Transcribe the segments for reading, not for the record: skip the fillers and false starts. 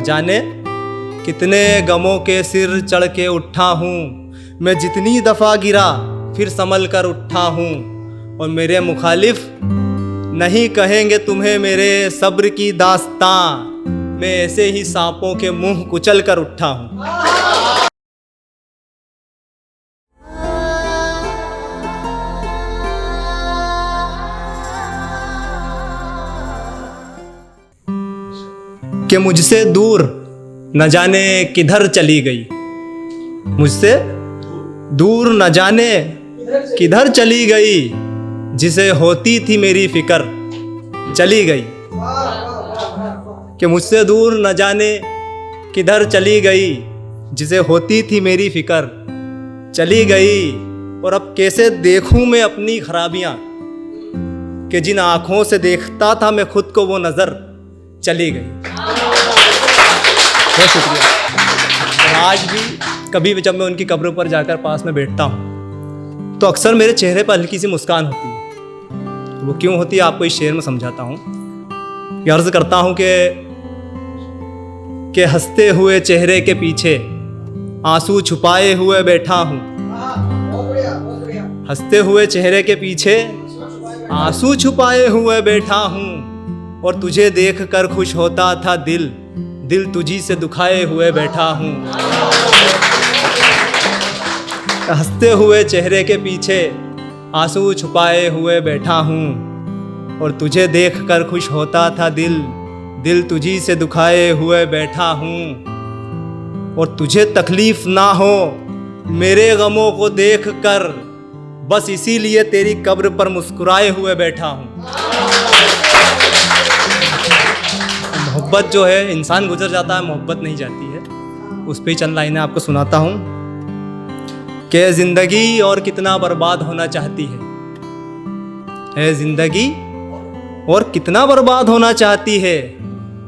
जाने कितने गमों के सिर चढ़ के उठा हूँ, मैं जितनी दफ़ा गिरा फिर संभल कर उठा हूँ। और मेरे मुखालिफ नहीं कहेंगे तुम्हें मेरे सब्र की दास्तां, मैं ऐसे ही सांपों के मुंह कुचल कर उठा हूँ। कि मुझसे दूर न जाने किधर चली गई, मुझसे दूर न जाने किधर चली गई, जिसे होती थी मेरी फिक्र चली गई। कि मुझसे दूर न जाने किधर चली गई, जिसे होती थी मेरी फिक्र चली गई। और अब कैसे देखूं मैं अपनी खराबियां, कि जिन आँखों से देखता था मैं खुद को वो नज़र चली गई। बहुत शुक्रिया। और आज भी कभी भी जब मैं उनकी कब्र पर जाकर पास में बैठता हूँ तो अक्सर मेरे चेहरे पर हल्की सी मुस्कान होती है। वो क्यों होती है आपको इस शेर में समझाता हूँ। ये अर्ज़ करता हूँ कि हंसते हुए चेहरे के पीछे आंसू छुपाए हुए बैठा हूँ, हंसते हुए चेहरे के पीछे आंसू छुपाए हुए बैठा हूँ। और तुझे देख कर खुश होता था दिल, दिल तुझी से दुखाए हुए बैठा हूँ। हंसते हुए चेहरे के पीछे आंसू छुपाए हुए बैठा हूँ। और तुझे देख कर खुश होता था दिल, दिल तुझी से दुखाए हुए बैठा हूँ। और तुझे तकलीफ ना हो मेरे गमों को देख कर, बस इसीलिए तेरी कब्र पर मुस्कुराए हुए बैठा हूँ। मोहब्बत जो है, इंसान गुजर जाता है, मोहब्बत नहीं जाती है। उस पर चंद लाइनें आपको सुनाता हूँ कि ज़िंदगी और कितना बर्बाद होना चाहती है ज़िंदगी और कितना बर्बाद होना चाहती है।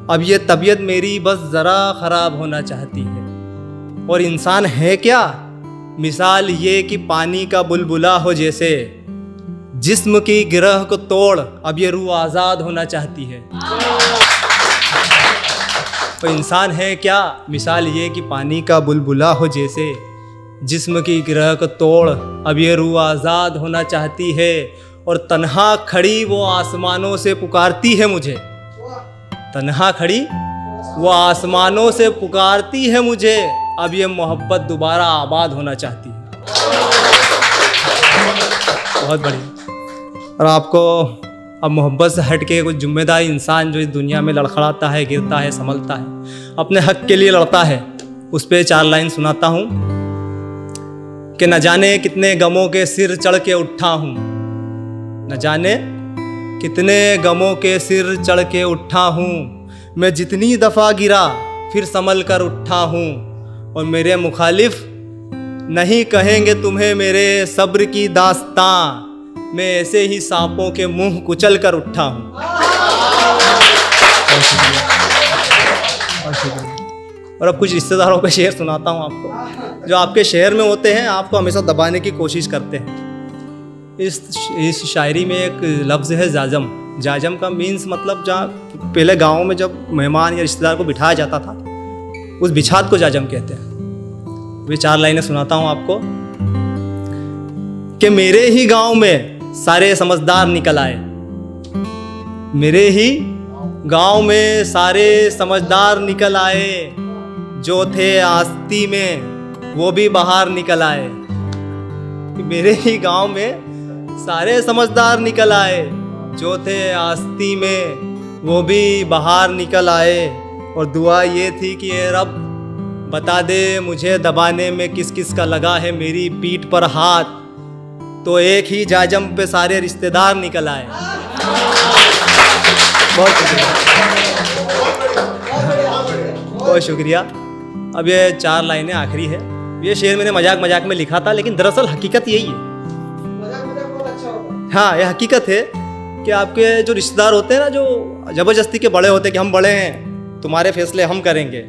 अब ये तबीयत मेरी बस ज़रा ख़राब होना चाहती है। और इंसान है क्या, मिसाल ये कि पानी का बुलबुला हो जैसे, जिस्म की गिरह को तोड़ अब ये रूह आज़ाद होना चाहती है। तो इंसान है क्या, मिसाल ये कि पानी का बुलबुला हो जैसे, जिस्म की गिरह को तोड़ अब ये रूह आज़ाद होना चाहती है। और तन्हा खड़ी वो आसमानों से पुकारती है मुझे, तन्हा खड़ी वो आसमानों से पुकारती है मुझे, अब ये मोहब्बत दोबारा आबाद होना चाहती है। बहुत बढ़िया। और आपको अब मोहब्बत से हट के कुछ जिम्मेदार इंसान जो इस दुनिया में लड़खड़ाता है, गिरता है, संभलता है, अपने हक के लिए लड़ता है, उस पर 4 लाइन सुनाता हूँ कि न जाने कितने गमों के सिर चढ़ के उठा हूँ, न जाने कितने गमों के सिर चढ़ के उठा हूँ, मैं जितनी दफ़ा गिरा फिर संभल कर उठा हूँ। और मेरे मुखालिफ नहीं कहेंगे तुम्हें मेरे सब्र की दास्तां, मैं ऐसे ही सांपों के मुंह कुचल कर उठा हूँ। और अब कुछ रिश्तेदारों के शेर सुनाता हूँ आपको, जो आपके शहर में होते हैं, आपको हमेशा दबाने की कोशिश करते हैं। इस शायरी में एक लफ्ज़ है जाजम। जाजम का मीन्स मतलब जहाँ पहले गाँव में जब मेहमान या रिश्तेदार को बिठाया जाता था, उस बिछात को जाजम कहते हैं। वे 4 लाइनें सुनाता हूँ आपको कि मेरे ही गांव में सारे समझदार निकल आए, मेरे ही गांव में सारे समझदार निकल आए, जो थे आस्ती में वो भी बाहर निकल आए। मेरे ही गांव में सारे समझदार निकल आए, जो थे आस्ती में वो भी बाहर निकल आए। और दुआ ये थी कि ये रब बता दे मुझे दबाने में किस किस का लगा है मेरी पीठ पर हाथ, तो एक ही जाजम पे सारे रिश्तेदार निकल आए। बहुत शुक्रिया, बहुत शुक्रिया। अब ये 4 लाइनें आखिरी है। ये शेर मैंने मजाक मजाक में लिखा था, लेकिन दरअसल हकीकत यही है। हाँ, ये हकीकत है कि आपके जो रिश्तेदार होते हैं ना, जो ज़बरदस्ती के बड़े होते हैं कि हम बड़े हैं, तुम्हारे फैसले हम करेंगे,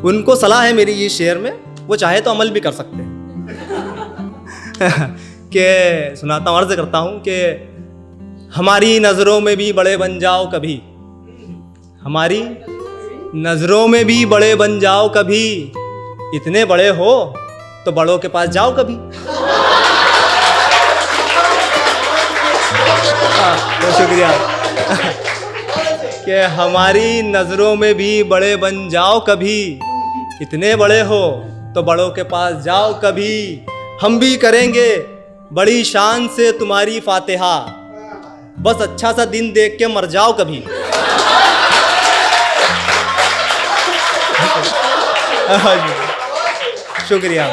उनको सलाह है मेरी ये शेर में, वो चाहे तो अमल भी कर सकते हैं। कि सुनाता हूँ, अर्ज़ करता हूँ कि हमारी नज़रों में भी बड़े बन जाओ कभी, हमारी नज़रों में भी बड़े बन जाओ कभी, इतने बड़े हो तो बड़ों के पास जाओ कभी। तो शुक्रिया कि हमारी नज़रों में भी बड़े बन जाओ कभी, इतने बड़े हो तो बड़ों के पास जाओ कभी। हम भी करेंगे बड़ी शान से तुम्हारी फातिहा, बस अच्छा सा दिन देख के मर जाओ कभी। शुक्रिया।